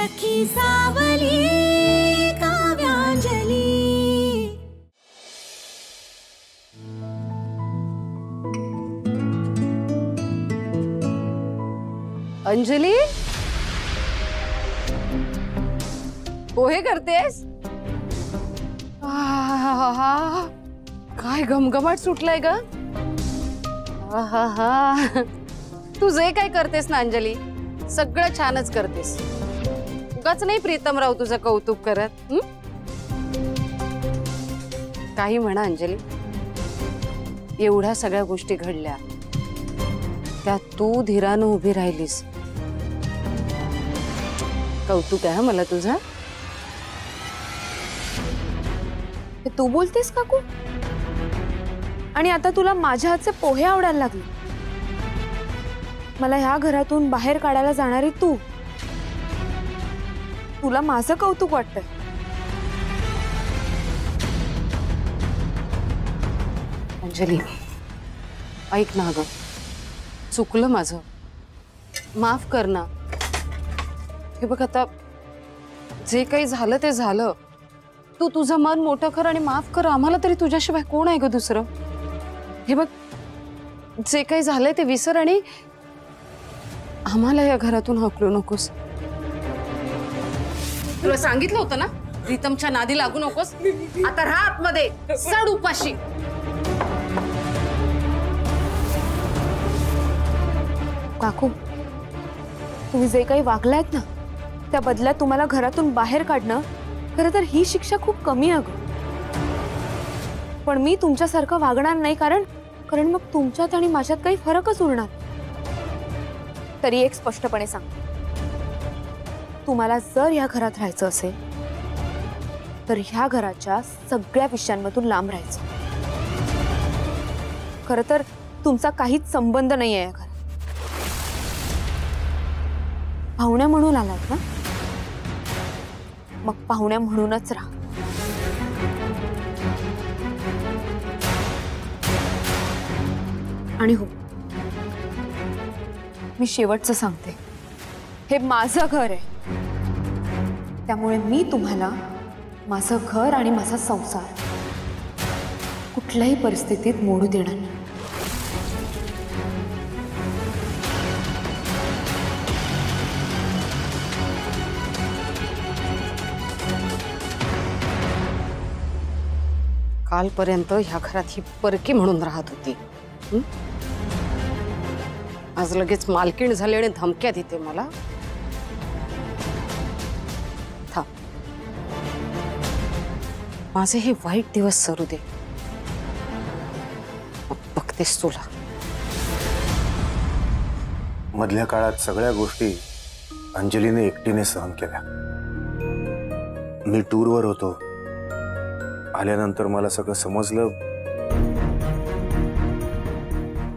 सखी सावली काव्यांजली। अंजली, पोहे करतेस? काय घमघमाट सुटलाय ग। तू जे काय करतेस ना अंजली, सगळं छानच करतेस। उगाच नाही प्रीतमराव तुझं कौतुक करत। काही म्हणा अंजली, एवढ्या सगळ्या गोष्टी घडल्या, त्यात तू धीरानं उभी राहिलीस। कौतुक आहे मला तुझं। तू बोलतेस काकू? आणि आता तुला माझ्या हातचे पोहे आवडायला लागले? मला ह्या घरातून बाहेर काढायला जाणारी तू, तुला माझं कौतुक वाटतंय? अंजली ऐक ना ग, चुकलं माझं, माफ कर ना। हे बघ आता जे काही झालं ते झालं। तू तुझं मन मोठं कर आणि माफ कर। आम्हाला तरी तुझ्याशिवाय कोण आहे ग दुसरं? हे बघ, जे काही झालंय ते विसर आणि आम्हाला या घरातून हकलू नकोस। तुला सांगितलं होतं ना प्रीतमच्या नादी लागू नकोस। आता राहा आतमध्ये, सड उपाशी। काकू, तुम्ही जे काही वागलायत ना, त्या बदल्यात तुम्हाला घरातून बाहेर काढणं खरं तर ही शिक्षा खूप कमी आहे ग। पण मी तुमच्यासारखं वागणार नाही, कारण मग तुमच्यात आणि माझ्यात काही फरकच उरणार। तरी एक स्पष्टपणे सांग, तुम्हाला जर या घरात राहायचं असेल तर ह्या घराच्या सगळ्या विषयांमधून लांब राहायचं। खरं तर तुमचा काहीच संबंध नाही आहे या घरात। पाहुण्या म्हणून आलात ना, मग पाहुण्या म्हणूनच राहा। आणि हो, मी शेवटचं सांगते, हे माझं घर आहे, त्यामुळे मी तुम्हाला माझं घर आणि माझा संसार कुठल्याही परिस्थितीत मोडू देणार नाही। कालपर्यंत ह्या घरात ही परकी म्हणून राहत होती, आज लगेच मालकीण झाली आणि धमक्या देते मला। थांब, माझे हे वाईट दिवस सरू दे, बघतेस तुला। मधल्या काळात सगळ्या गोष्टी अंजलीने एकटीने सहन केल्या। मी टूरवर होतो, आल्यानंतर मला सगळं समजलं,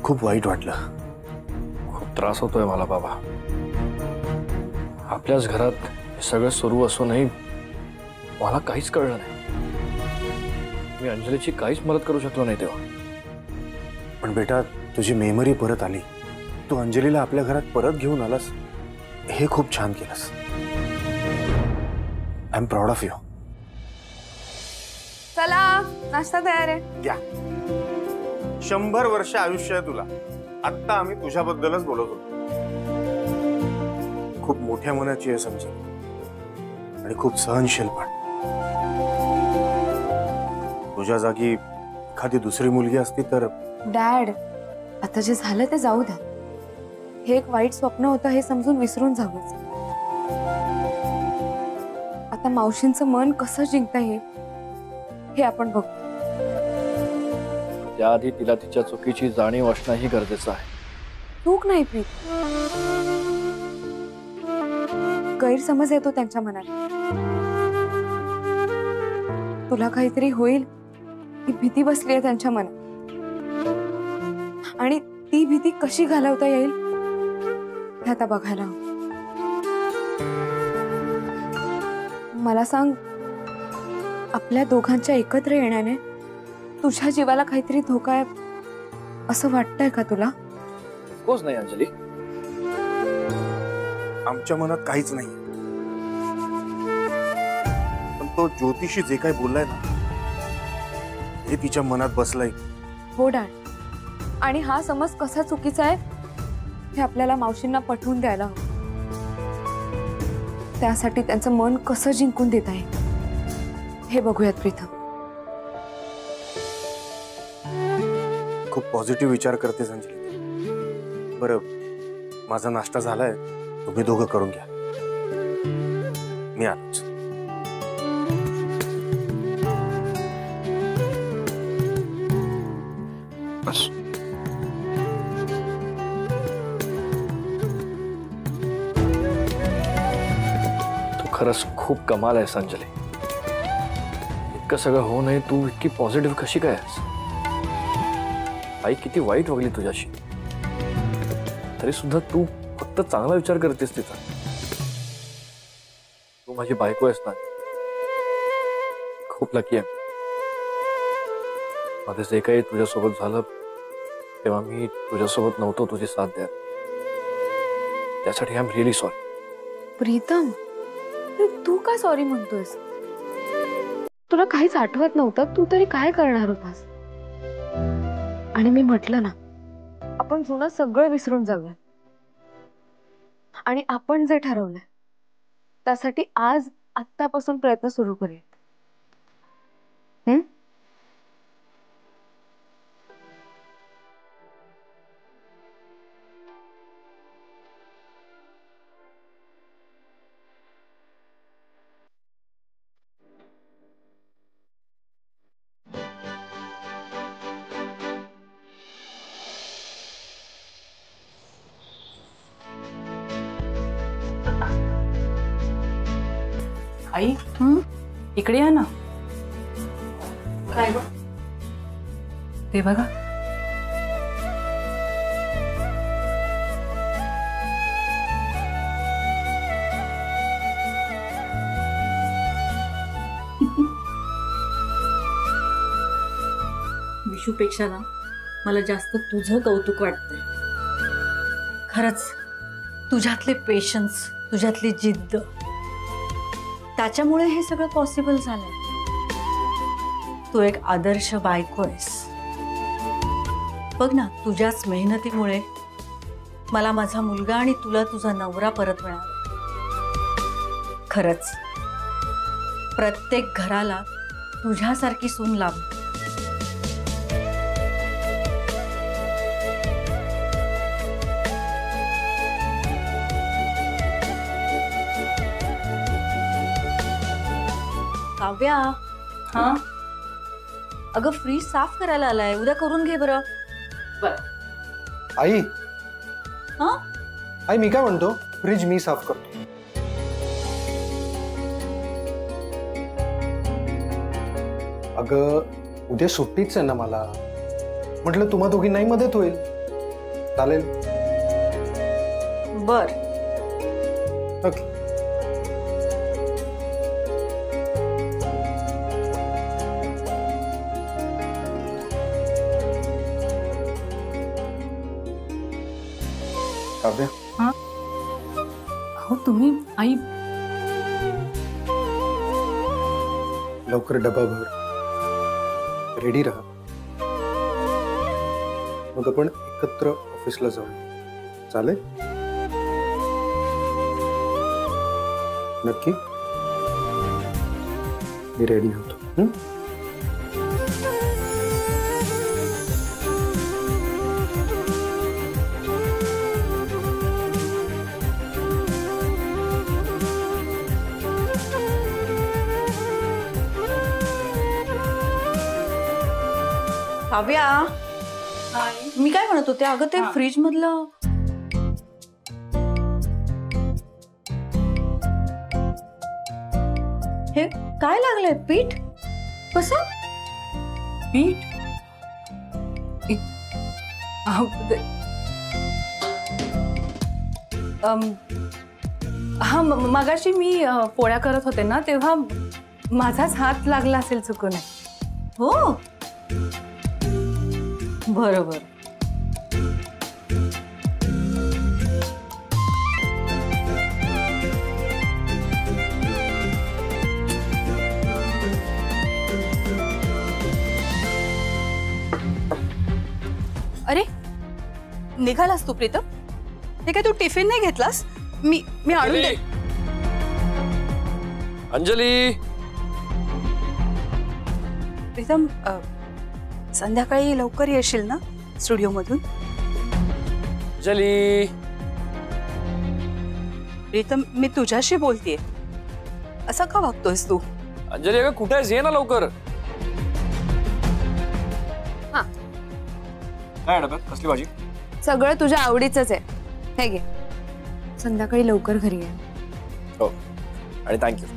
खूप वाईट वाटलं। खूप त्रास होतोय मला बाबा। आपल्याच घरात हे सगळं सुरू असूनही मला काहीच कळलं नाही। मी अंजलीची काहीच मदत करू शकलो नाही तेव्हा। पण बेटा, तुझी मेमरी परत आली, तू अंजलीला आपल्या घरात परत घेऊन आलास, हे खूप छान केलंस। I am proud of you. चला, नाश्ता तयार आहे। या 100 वर्ष आयुष्य आहे तुला। आता आम्ही तुझ्याबद्दलच बोलत होतो। खूप मोठ्या मनाची आहे समजी, आणि खूप सहनशील पण। तुझ्या जागी एखादी दुसरी मुलगी असती तर। डॅड, आता जे झालं ते जाऊ द्या। हे एक वाईट स्वप्न होतं हे समजून विसरून जावंच। आता मावशींचं मन कसं जिंकता येईल हे आपण बघू। त्याआधी तिला तिच्या चुकीची जाणीव असणंही गरजेचं आहे। चूक नाही प्रीत, गैरसमज येतो त्यांच्या मनात। तुला काहीतरी होईल ही भीती बसली आहे त्यांच्या मनात, आणि ती भीती कशी घालवता येईल हे आता बघायला हवं। मला सांग, आपल्या दोघांच्या एकत्र येण्याने तुझ्या जीवाला काहीतरी धोका आहे असं वाटतंय का तुला? कोच नाही अंजली, आमच्या मनात काहीच नाही। तो ज्योतिषी जे काही बोललाय ना हे तिच्या मनात बसलंय. हो डॅड, आणि हा समज कसा चुकीचा आहे हे आपल्याला मावशींना पटवून द्यायला हवं. त्यासाठी त्यांचं मन कसं जिंकून देत आहे हे बघूयात प्रीतम. खूप पॉझिटिव्ह विचार करतेस अंजली. बरं, माझा नाश्ता झालाय, तुम्ही दोघं करून घ्या, मी आलोच. बस. तू खरंच खूप कमाल आहेस अंजली. इतकं सगळं होऊनही तू इतकी पॉझिटिव्ह कशी काय आहेस? आई किती वाईट वागली तुझ्याशी, तरी सुद्धा तू फक्त चांगला विचार करतेस तिचा. तू माझी बायको आहेस ना, खूप लकी आहे. मध्ये जे काही तुझ्यासोबत झालं तेव्हा मी तुझ्यासोबत नव्हतो तुझी साथ द्या, त्यासाठी I am really sorry. Pritam, तू काय सॉरी म्हणतोयस? तुला काहीच आठवत नव्हतं, तू तरी काय करणार होतास? आणि मी म्हटलं ना, आपण जुनं सगळं विसरून जाऊया आणि आपण जे ठरवलंय त्यासाठी आज आत्तापासून प्रयत्न सुरू करूया. आई, इकडे या ना. काय? ते बघा. विशूपेक्षा ना मला जास्त तुझं कौतुक वाटतंय. खरंच तुझ्यातले पेशन्स, तुझ्यातली जिद्द, त्याच्यामुळे हे सगळं पॉसिबल झालंय. तू एक आदर्श बायको आहेस. बघ ना, तुझ्याच मेहनतीमुळे मला माझा मुलगा आणि तुला तुझा नवरा परत मिळाला. खरंच प्रत्येक घराला तुझ्यासारखी सून लाभ. काव्या, हा, अगं फ्रीज साफ करायला आलाय, उद्या करून घे बरं. आई, हा, आई मी काय म्हणतो, फ्रीज मी साफ करतो. अगं उद्या सुट्टीच आहे ना मला, म्हटलं तुम्हा दोघींनाही मदत होईल. चालेल? बर. ओके. काव्या, हो तुम्ही आई. लवकर डबा भर, रेडी राहा, मग आपण एकत्र ऑफिसला जाऊ. चालेल? नक्की? मी रेडी होतो. काव्या, मी काय म्हणत होते, अगं ते फ्रीज मधलं हे काय लागलंय? पीठ? कसं पीठ? हा, मगाशी मी पोळ्या करत होते ना, तेव्हा माझाच हात लागला असेल चुकून. हो, बरोबर. निघालास तू प्रीतम? हे काय तू टिफिन नाही घेतलास? मी आणून दे. अंजली, प्रीतम, संध्याकाळी लवकर येशील ना स्टुडिओ मधून? अंजली. प्रीतम, मी तुझ्याशी बोलतेय. असं का वागतोयस तू? अंजली अगं कुठे आहेस? ये ना लवकर. काय डब्यात कसली भाजी? सगळं तुझ्या आवडीचंच आहे. हे घे, संध्याकाळी लवकर घरी ये. हो, आणि थँक्यू.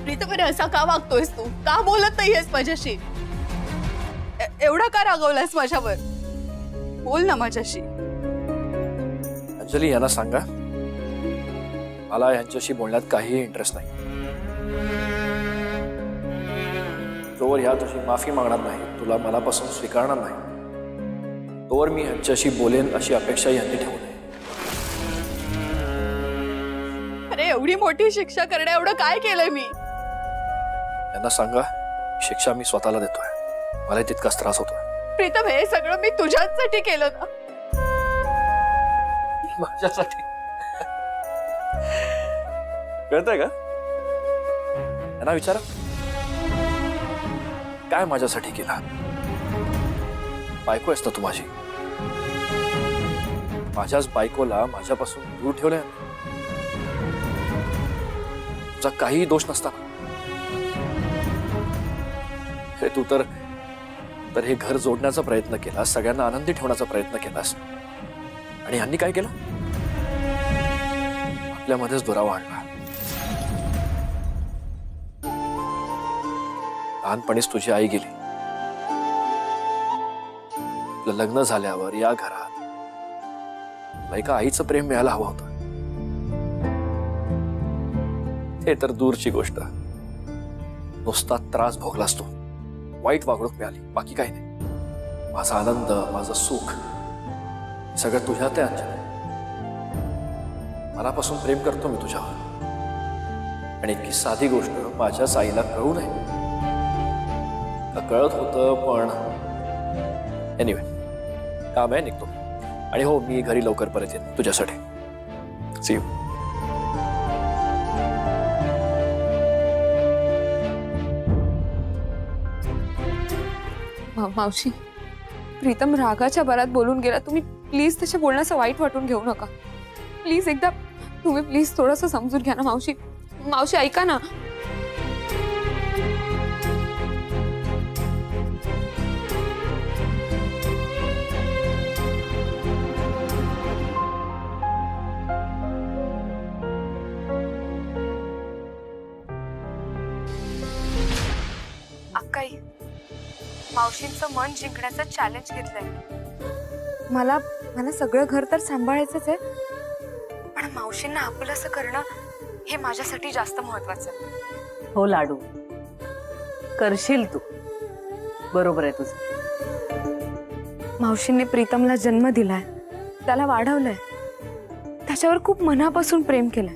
प्रीतम, अरे असा का वागतोयस तू? का बोलत नाहीयेस माझ्याशी? एवढा का रागवलायस माझ्यावर? बोल ना माझ्याशी. अंजली, यांना सांगा मला यांच्याशी बोलण्यात काहीही इंटरेस्ट नाही. तोवर ह्या तुझी माफी मागणार नाही, तुला मनापासून स्वीकारणार नाही, तोवर मी यांच्याशी बोलेन अशी अपेक्षा यांनी ठेवू नये. अरे एवढी मोठी शिक्षा करण्या एवढं काय केलंय मी? यांना सांगा शिक्षा मी स्वतःला देतोय, मला तितकाच त्रास होतोय. प्रीतम, हे सगळं मी तुझ्यासाठी केलं ना. माझ्यासाठी कळतंय का? यांना विचारा काय माझ्यासाठी केला. बायको आहेस ना तू माझी. माझ्याच बायकोला माझ्यापासून दूर ठेवलंय. तुझा काहीही दोष नसताना तू तर हे घर जोडण्याचा प्रयत्न केलास, सगळ्यांना आनंदी ठेवण्याचा प्रयत्न केलास, आणि यांनी काय केलं? आपल्यामध्येच दुरावा आणला. लहानपणीच तुझी आई गेली. आपलं लग्न झाल्यावर या घरात तुला एका आईचं प्रेम मिळायला हवं होतं. ते तर दूरची गोष्ट. नुसता त्रास भोगलास तू, वाईट वागणूक मिळाली, बाकी काही नाही. माझा आनंद, माझं सुख सगळं तुझ्यात आहे अंजली. मनापासून प्रेम करतो मी तुझ्यावर, आणि इतकी साधी गोष्ट माझ्याच आईला कळू नये. कळत होतं पण एनिवे, काम आहे, निघतो. आणि हो, मी घरी लवकर परत येईन तुझ्यासाठी. See you. मावशी, प्रीतम रागाच्या भरात बोलून गेला. तुम्ही प्लीज त्याच्या बोलण्याचं वाईट वाटून घेऊ नका. प्लीज एकदा तुम्ही प्लीज थोडंसं समजून घ्या ना मावशी. मावशी ऐका ना. अक्काई, मावशींचं मन जिंकण्याचं चॅलेंज घेतलंय. मला सगळं घर तर सांभाळायचंच आहे, पण मावशींना आपलंसं करणं हे माझ्यासाठी जास्त महत्वाचं आहे. हो लाडू, करशील तू. बरोबर आहे तुझं. मावशींनी प्रीतमला जन्म दिलाय, त्याला वाढवलंय, त्याच्यावर खूप मनापासून प्रेम केलंय.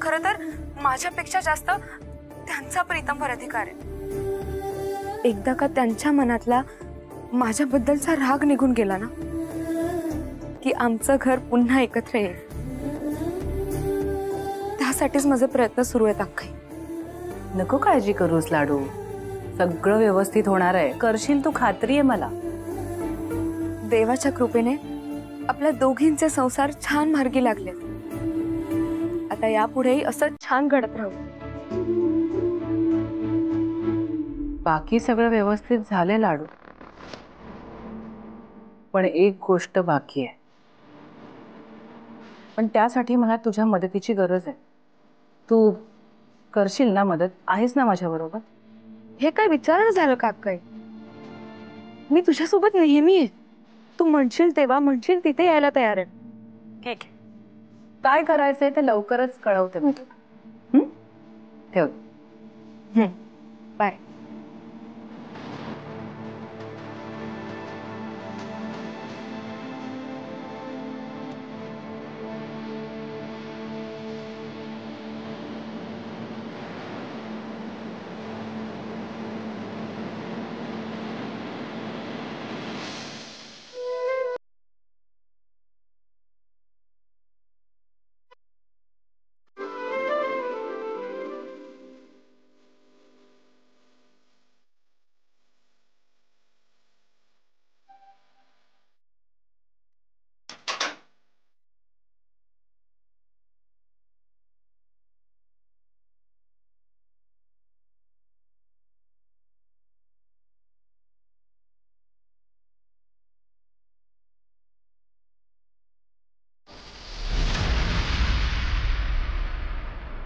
खरं तर माझ्यापेक्षा जास्त त्यांचा प्रीतमवर अधिकार आहे. एकदा का त्यांच्या मनातला माझ्याबद्दलचा राग निघून गेला ना, की आमचं घर पुन्हा एकत्र येईल. त्यासाठीच माझे प्रयत्न सुरू आहेत अक्काई. नको काळजी करूस लाडू, सगळं व्यवस्थित होणार आहे. करशील तू, खात्री आहे मला. देवाच्या कृपेने आपल्या दोघींचे संसार छान मार्गी लागले. आता यापुढेही असं छान घडत राहू. बाकी सगळं व्यवस्थित झालंय लाडू, पण एक गोष्ट बाकी आहे. पण त्यासाठी मला तुझ्या मदतीची गरज आहे. तू करशील ना मदत? आहेस ना माझ्या बरोबर? हे काय विचारणं झालं का अक्काई? मी तुझ्यासोबत नेहमी आहे. तू म्हणशील तेव्हा, म्हणशील तिथे यायला तयार आहे. ठीक आहे, काय करायचंय ते लवकरच कळवते मी. ठेव. बाय.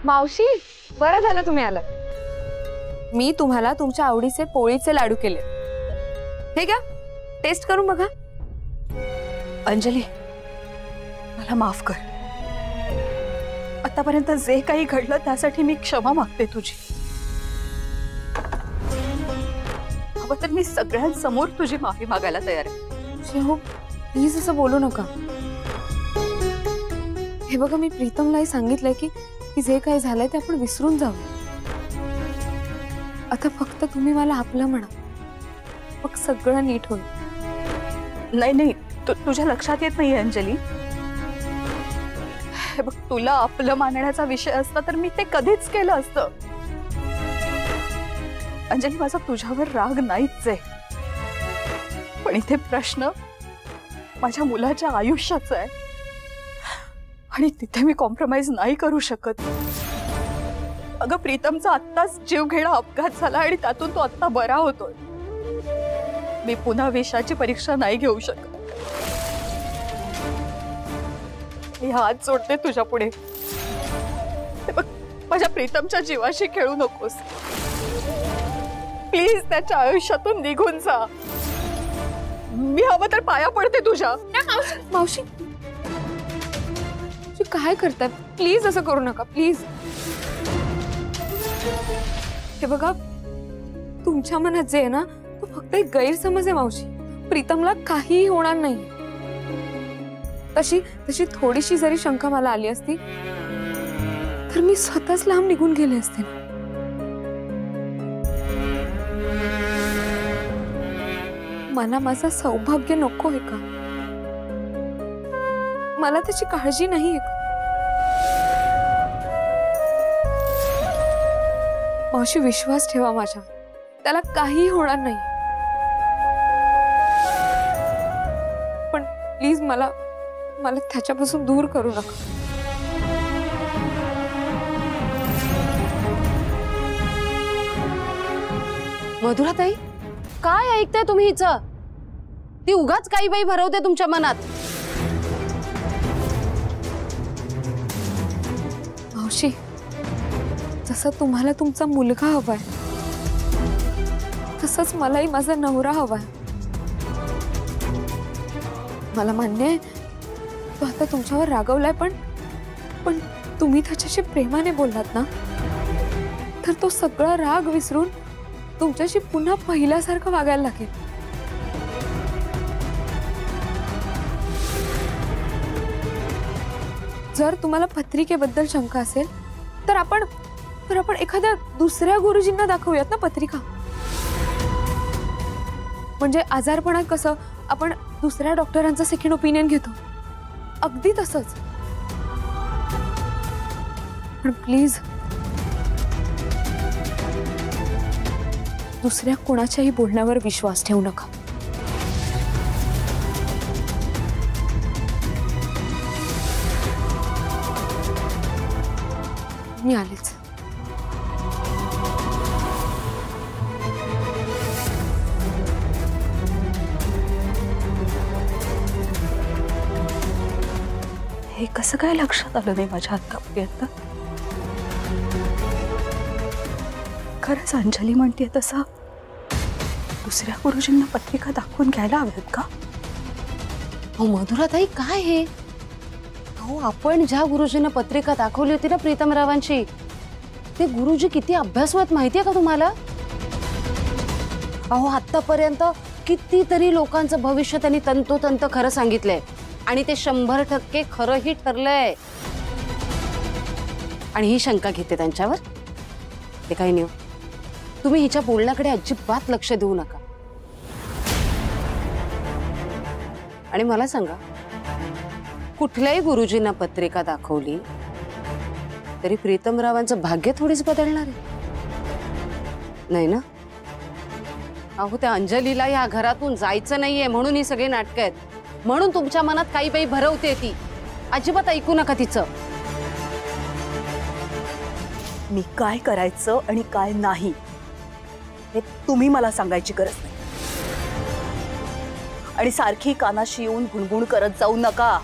मावशी, बरं झालं तुम्ही आलात. मी तुम्हाला तुमच्या आवडीचे पोळीचे लाडू केले. हे घ्या, टेस्ट करून बघा. अंजली, मला माफ कर. आतापर्यंत जे काही घडलं त्यासाठी मी क्षमा मागते तुझी. हवं तर मी सगळ्यांसमोर तुझी माफी मागायला तयार आहे. हो, प्लीज असं बोलू नका. हे बघा, मी प्रीतमलाही सांगितलंय की जे काही झालंय ते आपण विसरून जाऊ. आता फक्त तुम्ही मला आपलं म्हणा, मग सगळं नीट होईल. नाही नाही, तुझ्या लक्षात येत नाहीये अंजली. हे बघ, तुला आपलं मानण्याचा विषय असता तर मी ते कधीच केलं असतं. अंजली, माझा तुझ्यावर राग नाहीच आहे, पण इथे प्रश्न माझ्या मुलाच्या आयुष्याचा आहे आणि तिथे मी कॉम्प्रोमाइज नाही करू शकत. अगं, प्रीतमचा आत्ताच जीवघेणा अपघात झाला आणि त्यातून तो आत्ता बरा होतोय. मी पुन्हा विषाची परीक्षा नाही घेऊ शकत. मी हात जोडते तुझ्या पुढे. हे बघ, माझ्या प्रीतमच्या जीवाशी खेळू नकोस. प्लीज त्याच्या आयुष्यातून निघून जा. मी हवं तर पाया पडते तुझ्या. मावशी, काय करताय? प्लीज असं करू नका, प्लीज. हे बघा, तुमच्या मनात जे आहे ना, तो फक्त एक गैरसमज आहे मावशी. प्रीतमला काहीही होणार नाही. तशी थोडीशी जरी शंका मला आली असती तर मी स्वतःच लांब निघून गेले असते. मला माझं सौभाग्य नको आहे का? मला त्याची काळजी नाही आहे. मावशी, विश्वास ठेवा माझ्या, त्याला काही होणार नाही. पण प्लीज मला त्याच्यापासून दूर करू नका. मधुराताई, काय ऐकताय तुम्ही हिचं? ती उगाच काही बाई भरवते तुमच्या मनात. मावशी, जसं तुम्हाला तुमचा मुलगा हवाय तसंच मलाही माझा नवरा हवाय. मला मान्य आहे तो आता तुमच्यावर रागवलाय, पण तुम्ही त्याच्याशी प्रेमाने बोललात ना, तर तो सगळा राग विसरून तुमच्याशी पुन्हा पहिल्यासारखं वागायला लागेल. जर तुम्हाला पत्रिकेबद्दल शंका असेल तर आपण एखाद्या दुसऱ्या गुरुजींना दाखवूयात ना पत्रिका. म्हणजे आजारपणात कसं आपण दुसऱ्या डॉक्टरांचं सेकंड ओपिनियन घेतो, अगदी तसंच. पण प्लीज दुसऱ्या कोणाच्याही बोलण्यावर विश्वास ठेवू नका. मी आलेच. हे कसं काय लक्षात आलं नाही माझ्या आतापर्यंत? खरंच अंजली म्हणते तसं दुसऱ्या गुरुजींना पत्रिका दाखवून घ्यायला हव्यात का? हो मधुराताई, काय हे? हो, आपण ज्या गुरुजींना पत्रिका दाखवली होती ना प्रीतमरावांची, ते गुरुजी किती अभ्यासवत माहितीये का तुम्हाला? अहो, आतापर्यंत कितीतरी लोकांचं भविष्य त्यांनी तंतोतंत खरं सांगितलंय आणि ते 100% खरंही ठरलंय. आणि ही शंका घेते त्यांच्यावर. ते काही नाही, तुम्ही हिच्या बोलण्याकडे अजिबात लक्ष देऊ नका. आणि मला सांगा, कुठल्याही गुरुजींना पत्रिका दाखवली तरी प्रीतमरावांचं भाग्य थोडीच बदलणार आहे, नाही ना? अहो, त्या अंजलीला या घरातून जायचं नाहीये म्हणून ही सगळी नाटकं आहेत. म्हणून तुमच्या मनात काही बाई भरवते ती. अजिबात ऐकू नका तिचं. मी काय करायचं आणि काय नाही हे तुम्ही मला सांगायची गरज नाही. आणि सारखी कानाशी येऊन गुणगुण करत जाऊ नका.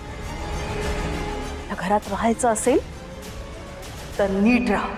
या घरात राहायचं असेल तर नीट राहा.